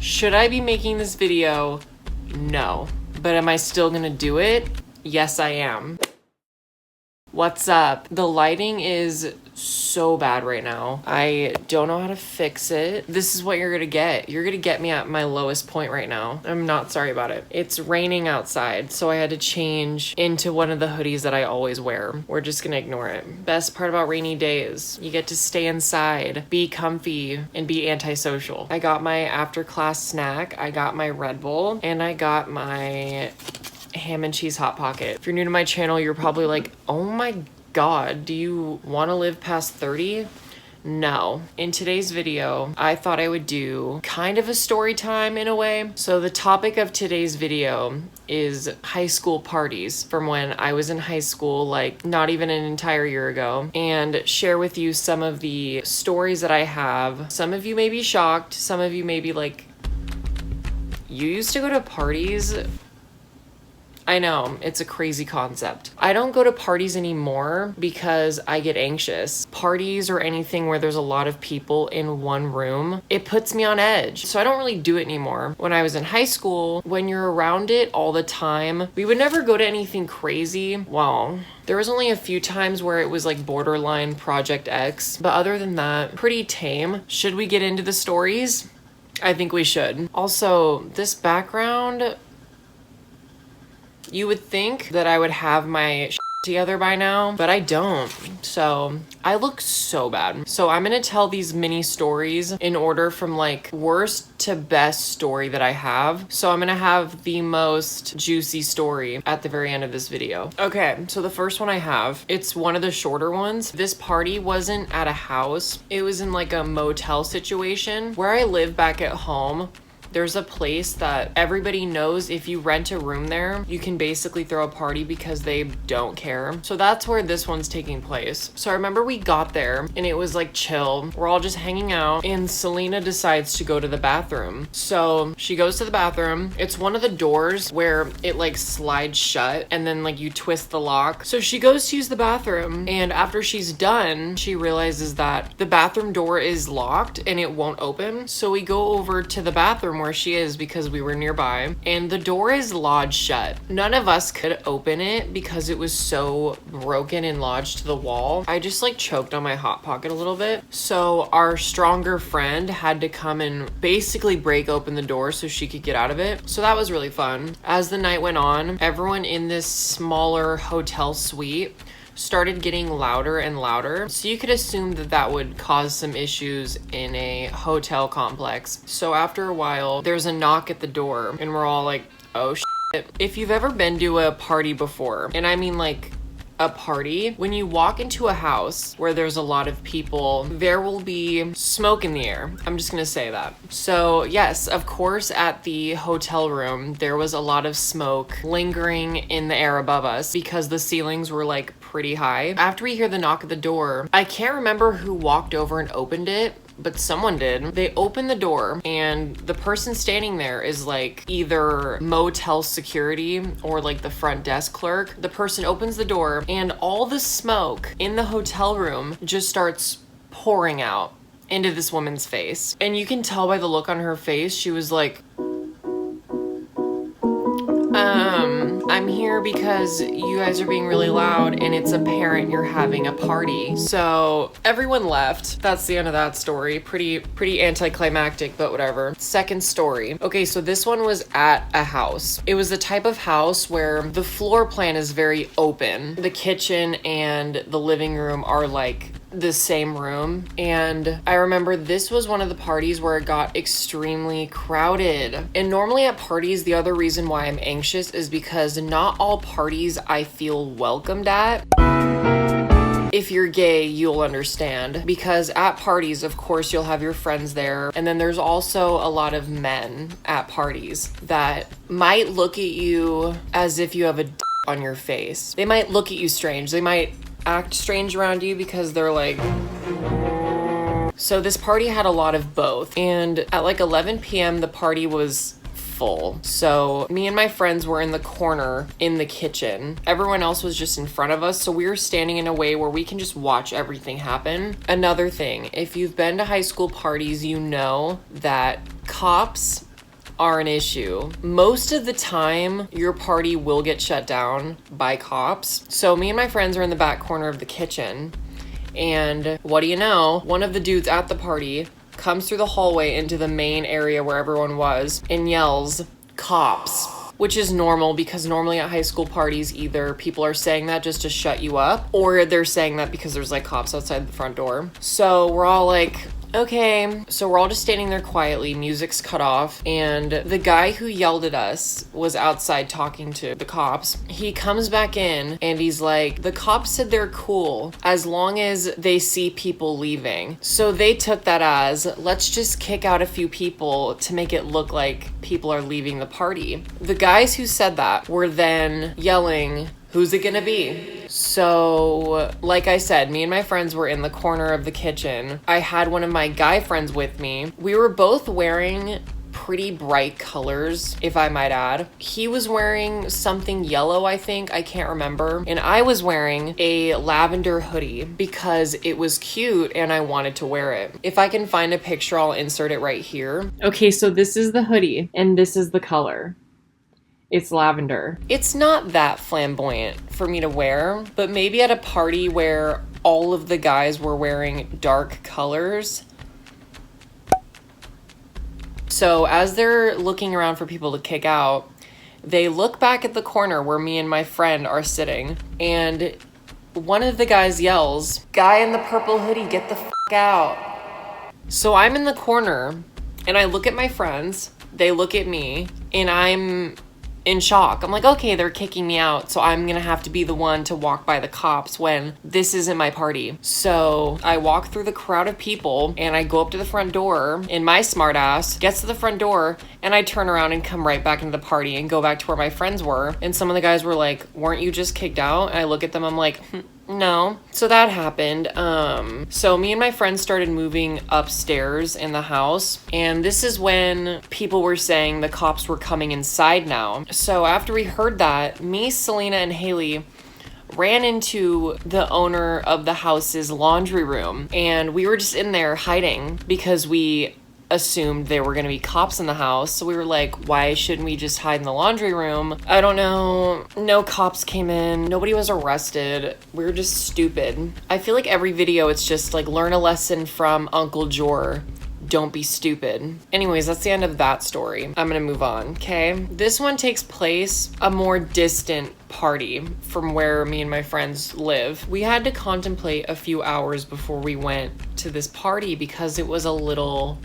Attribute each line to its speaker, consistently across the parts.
Speaker 1: Should I be making this video? No. But am I still gonna do it? Yes, I am. What's up? The lighting is so bad right now. I don't know how to fix it. This is what you're gonna get. You're gonna get me at my lowest point right now. I'm not sorry about it. It's raining outside, so I had to change into one of the hoodies that I always wear. We're just gonna ignore it. Best part about rainy days, you get to stay inside, be comfy, and be antisocial. I got my after class snack, I got my Red Bull, and I got my ham and cheese hot pocket. If you're new to my channel, you're probably like, oh my god, do you want to live past 30? No. In today's video, I thought I would do kind of a story time in a way. So the topic of today's video is high school parties from when I was in high school, like not even an entire year ago, and share with you some of the stories that I have. Some of you may be shocked. Some of you may be like, you used to go to parties? I know, it's a crazy concept. I don't go to parties anymore because I get anxious. Parties or anything where there's a lot of people in one room, it puts me on edge. So I don't really do it anymore. When I was in high school, when you're around it all the time, we would never go to anything crazy. Well, there was only a few times where it was like borderline Project X, but other than that, pretty tame. Should we get into the stories? I think we should. Also, this background, you would think that I would have my shit together by now, but I don't. So I look so bad. So I'm gonna tell these mini stories in order from like worst to best story that I have. So I'm gonna have the most juicy story at the very end of this video. Okay, so the first one I have, it's one of the shorter ones. This party wasn't at a house. It was in like a motel situation. Where I live back at home, there's a place that everybody knows if you rent a room there, you can basically throw a party because they don't care. So that's where this one's taking place. So I remember we got there and it was like chill. We're all just hanging out and Selena decides to go to the bathroom. So she goes to the bathroom. It's one of the doors where it like slides shut and then like you twist the lock. So she goes to use the bathroom and after she's done, she realizes that the bathroom door is locked and it won't open. So we go over to the bathroom where she is because we were nearby and the door is lodged shut. None of us could open it because it was so broken and lodged to the wall. I just like choked on my hot pocket a little bit. So our stronger friend had to come and basically break open the door so she could get out of it. So that was really fun. As the night went on, everyone in this smaller hotel suite started getting louder and louder. So you could assume that that would cause some issues in a hotel complex. So after a while, there's a knock at the door and we're all like, oh shit. If you've ever been to a party before, and I mean like a party, when you walk into a house where there's a lot of people, there will be smoke in the air. I'm just gonna say that. So yes, of course, at the hotel room, there was a lot of smoke lingering in the air above us because the ceilings were like pretty high. After we hear the knock at the door, I can't remember who walked over and opened it, but someone did. They opened the door and the person standing there is like either motel security or like the front desk clerk. The person opens the door and all the smoke in the hotel room just starts pouring out into this woman's face. And you can tell by the look on her face, she was like, I'm here because you guys are being really loud and it's apparent you're having a party. So everyone left. That's the end of that story. Pretty anticlimactic, but whatever. Second story. Okay, so this one was at a house. It was the type of house where the floor plan is very open. The kitchen and the living room are like the same room. And I remember this was one of the parties where it got extremely crowded. And normally at parties, the other reason why I'm anxious is because not all parties I feel welcomed at. If you're gay, you'll understand. Because at parties, of course, you'll have your friends there. And then there's also a lot of men at parties that might look at you as if you have a d on your face. They might look at you strange. They might act strange around you because they're like... So this party had a lot of both. And at like 11 p.m., the party was full. So me and my friends were in the corner in the kitchen. Everyone else was just in front of us. So we were standing in a way where we can just watch everything happen. Another thing, if you've been to high school parties, you know that cops are an issue. Most of the time, your party will get shut down by cops. So me and my friends are in the back corner of the kitchen, and what do you know? One of the dudes at the party comes through the hallway into the main area where everyone was and yells, "Cops." Which is normal, because normally at high school parties, either people are saying that just to shut you up, or they're saying that because there's like cops outside the front door. So we're all like, okay. So we're all just standing there quietly, music's cut off, and the guy who yelled at us was outside talking to the cops. He comes back in and he's like, the cops said they're cool as long as they see people leaving. So they took that as, let's just kick out a few people to make it look like people are leaving the party. The guys who said that were then yelling, "Who's it gonna be?" So, like I said, me and my friends were in the corner of the kitchen. I had one of my guy friends with me. We were both wearing pretty bright colors, if I might add. He was wearing something yellow, I think. I can't remember. And I was wearing a lavender hoodie because it was cute and I wanted to wear it. If I can find a picture, I'll insert it right here. Okay, so this is the hoodie and this is the color. It's lavender. It's not that flamboyant for me to wear, but maybe at a party where all of the guys were wearing dark colors. So as they're looking around for people to kick out, they look back at the corner where me and my friend are sitting, and one of the guys yells, "Guy in the purple hoodie, get the f*** out." So I'm in the corner and I look at my friends, they look at me, and I'm in shock. I'm like, okay, they're kicking me out, so I'm gonna have to be the one to walk by the cops when this isn't my party. So I walk through the crowd of people and I go up to the front door, and my smart ass gets to the front door, and I turn around and come right back into the party and go back to where my friends were. And some of the guys were like, "Weren't you just kicked out?" And I look at them, I'm like, no. So that happened. So me and my friends started moving upstairs in the house, and this is when people were saying the cops were coming inside now. So after we heard that, me, Selena, and Haley ran into the owner of the house's laundry room, and we were just in there hiding because we assumed there were going to be cops in the house. So we were like, why shouldn't we just hide in the laundry room? I don't know. No cops came in. Nobody was arrested. We were just stupid. I feel like every video it's just like, learn a lesson from Uncle Jor. Don't be stupid. Anyways, that's the end of that story. I'm gonna move on, okay? This one takes place a more distant party from where me and my friends live. We had to contemplate a few hours before we went to this party because it was a little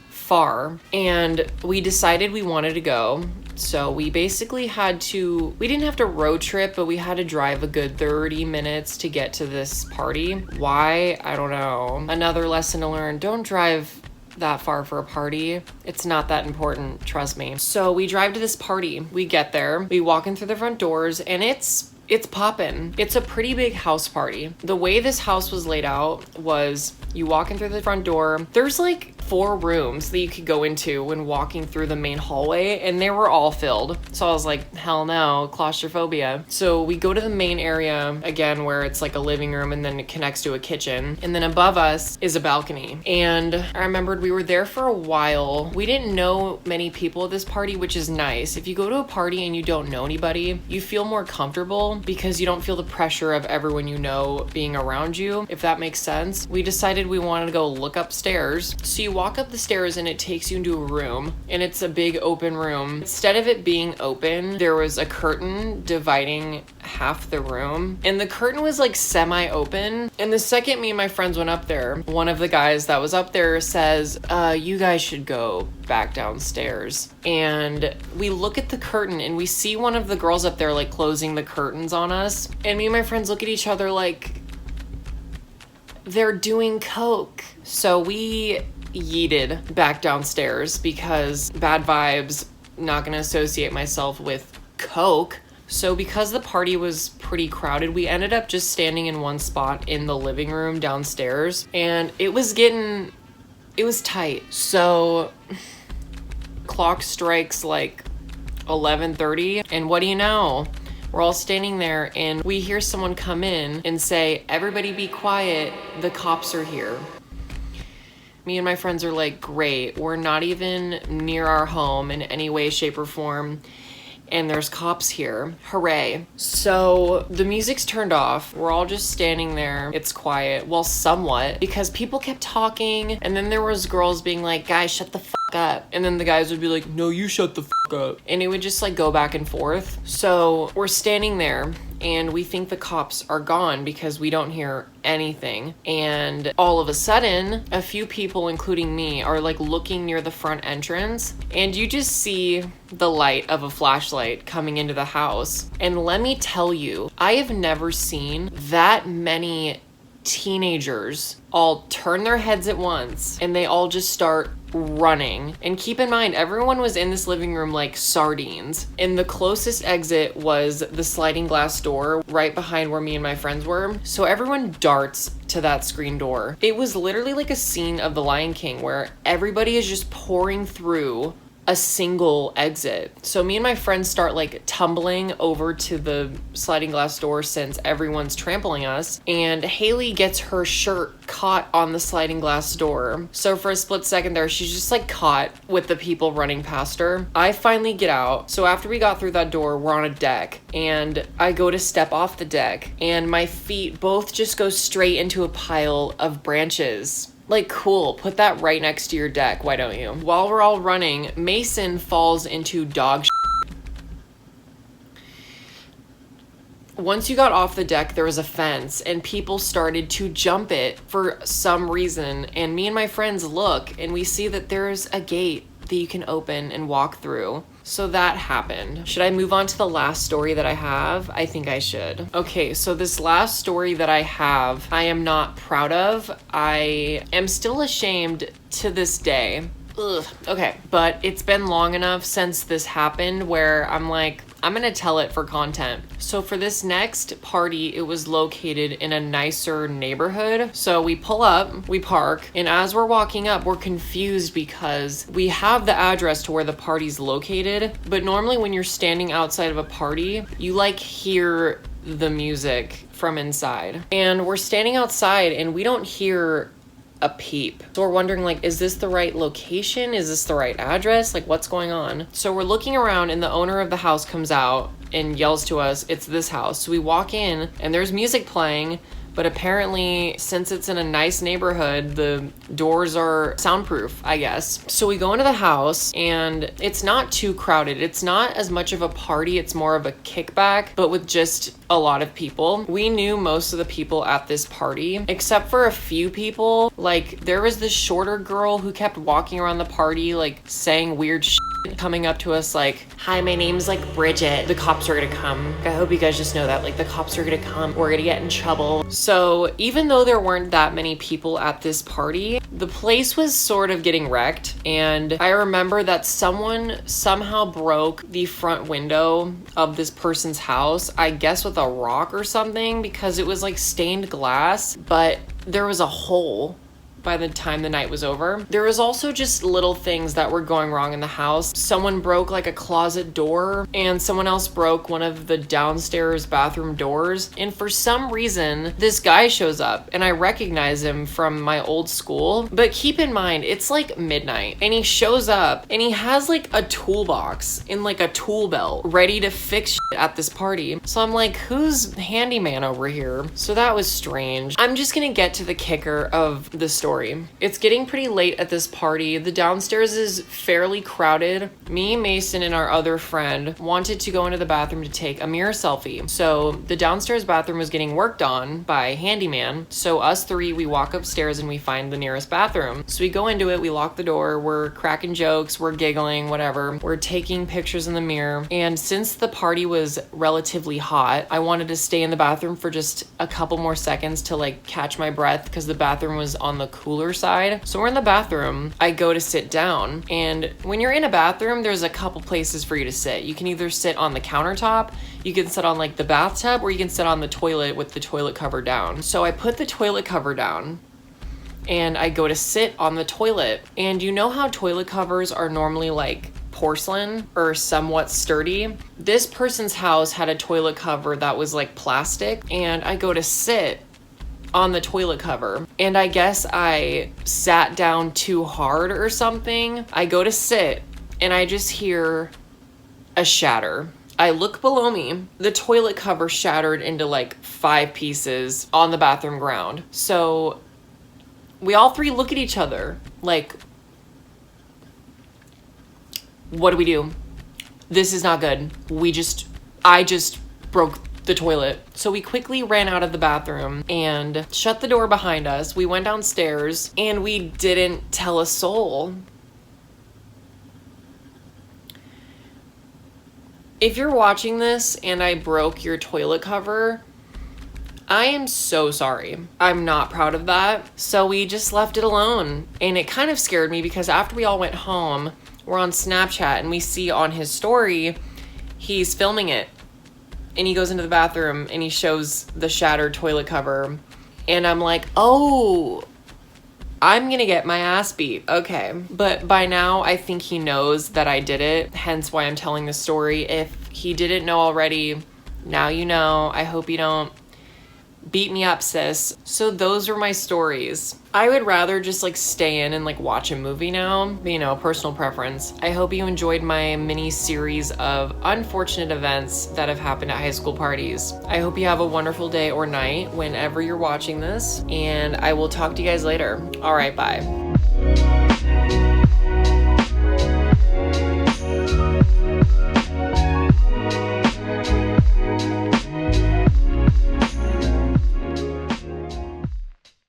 Speaker 1: far, and we decided we wanted to go. So we basically we didn't have to road trip, but we had to drive a good 30 minutes to get to this party. Why? I don't know. Another lesson to learn: don't drive that far for a party. It's not that important, trust me. So we drive to this party. We get there, we walk in through the front doors, and it's poppin'. It's a pretty big house party. The way this house was laid out was you walk in through the front door, there's like 4 rooms that you could go into when walking through the main hallway, and they were all filled. So I was like, hell no, claustrophobia. So we go to the main area again, where it's like a living room and then it connects to a kitchen, and then above us is a balcony. And I remembered we were there for a while. We didn't know many people at this party, which is nice. If you go to a party and you don't know anybody, you feel more comfortable because you don't feel the pressure of everyone you know being around you, if that makes sense. We decided we wanted to go look upstairs. So you walk up the stairs and it takes you into a room, and it's a big open room. Instead of it being open, there was a curtain dividing half the room, and the curtain was like semi-open. And the second me and my friends went up there, one of the guys that was up there says, you guys should go back downstairs. And we look at the curtain and we see one of the girls up there like closing the curtains on us, and me and my friends look at each other like they're doing coke. So we yeeted back downstairs because bad vibes, not gonna associate myself with coke. So because the party was pretty crowded, we ended up just standing in one spot in the living room downstairs, and it was tight. So clock strikes like 11:30, and what do you know? We're all standing there and we hear someone come in and say, "Everybody be quiet, the cops are here." Me and my friends are like, great, we're not even near our home in any way, shape, or form, and there's cops here. Hooray. So the music's turned off. We're all just standing there. It's quiet. Well, somewhat, because people kept talking, and then there was girls being like, guys, shut the fuck up. And then the guys would be like, no, you shut the fuck up. And it would just like go back and forth. So we're standing there and we think the cops are gone because we don't hear anything. And all of a sudden, a few people, including me, are like looking near the front entrance, and you just see the light of a flashlight coming into the house. And let me tell you, I have never seen that many teenagers all turn their heads at once, and they all just start running. And keep in mind, everyone was in this living room like sardines, and the closest exit was the sliding glass door right behind where me and my friends were. So everyone darts to that screen door. It was literally like a scene of The Lion King where everybody is just pouring through a single exit. So me and my friends start like tumbling over to the sliding glass door since everyone's trampling us, and Haley gets her shirt caught on the sliding glass door. So for a split second there, she's just like caught with the people running past her. I finally get out. So after we got through that door, we're on a deck, and I go to step off the deck, and my feet both just go straight into a pile of branches. Like, cool, put that right next to your deck, why don't you? While we're all running, Mason falls into dog shit. Once you got off the deck, there was a fence, and people started to jump it for some reason. And me and my friends look, and we see that there's a gate that you can open and walk through. So that happened. Should I move on to the last story that I have? I think I should. Okay, so this last story that I have, I am not proud of. I am still ashamed to this day. Ugh. Okay, but it's been long enough since this happened where I'm like, I'm gonna tell it for content. So for this next party, it was located in a nicer neighborhood. So we pull up, we park, and as we're walking up, we're confused because we have the address to where the party's located, but normally when you're standing outside of a party, you like hear the music from inside. And we're standing outside and we don't hear a peep. So we're wondering, like, is this the right location? Is this the right address? Like, what's going on? So we're looking around and the owner of the house comes out and yells to us, it's this house. So we walk in and there's music playing, but apparently since it's in a nice neighborhood, the doors are soundproof, I guess. So we go into the house and it's not too crowded. It's not as much of a party. It's more of a kickback, but with just a lot of people. We knew most of the people at this party, except for a few people. Like, there was this shorter girl who kept walking around the party, like saying weird shit, coming up to us like, hi, my name's like Bridget. The cops are gonna come. I hope you guys just know that, like, the cops are gonna come. We're gonna get in trouble. So even though there weren't that many people at this party, the place was sort of getting wrecked. And I remember that someone somehow broke the front window of this person's house, I guess with a rock or something, because it was like stained glass, but there was a hole by the time the night was over. There was also just little things that were going wrong in the house. Someone broke like a closet door, and someone else broke one of the downstairs bathroom doors. And for some reason, this guy shows up and I recognize him from my old school. But keep in mind, it's like midnight and he shows up and he has like a toolbox in like a tool belt ready to fix shit at this party. So I'm like, who's handyman over here? So that was strange. I'm just gonna get to the kicker of the story. It's getting pretty late at this party. The downstairs is fairly crowded. Me, Mason, and our other friend wanted to go into the bathroom to take a mirror selfie. So the downstairs bathroom was getting worked on by a handyman. So us three, we walk upstairs and we find the nearest bathroom. So we go into it, we lock the door, we're cracking jokes, we're giggling, whatever. We're taking pictures in the mirror. And since the party was relatively hot, I wanted to stay in the bathroom for just a couple more seconds to like catch my breath because the bathroom was on the cooler side. So we're in the bathroom. I go to sit down, and when you're in a bathroom, there's a couple places for you to sit. You can either sit on the countertop, you can sit on like the bathtub, or you can sit on the toilet with the toilet cover down. So I put the toilet cover down and I go to sit on the toilet. And you know how toilet covers are normally like porcelain or somewhat sturdy? This person's house had a toilet cover that was like plastic, and I go to sit on the toilet cover. And I guess I sat down too hard or something. I go to sit and I just hear a shatter. I look below me. The toilet cover shattered into like 5 pieces on the bathroom ground. So we all 3 look at each other like, what do we do? This is not good. I just broke the toilet. So we quickly ran out of the bathroom and shut the door behind us. We went downstairs and we didn't tell a soul. If you're watching this and I broke your toilet cover, I am so sorry. I'm not proud of that. So we just left it alone. And it kind of scared me because after we all went home, we're on Snapchat and we see on his story, he's filming it. And he goes into the bathroom and he shows the shattered toilet cover. And I'm like, oh, I'm gonna get my ass beat. Okay. But by now, I think he knows that I did it. Hence why I'm telling this story. If he didn't know already, now you know. I hope you don't beat me up, sis. So those are my stories. I would rather just like stay in and like watch a movie now, you know, personal preference. I hope you enjoyed my mini series of unfortunate events that have happened at high school parties. I hope you have a wonderful day or night whenever you're watching this, and I will talk to you guys later. All right, bye.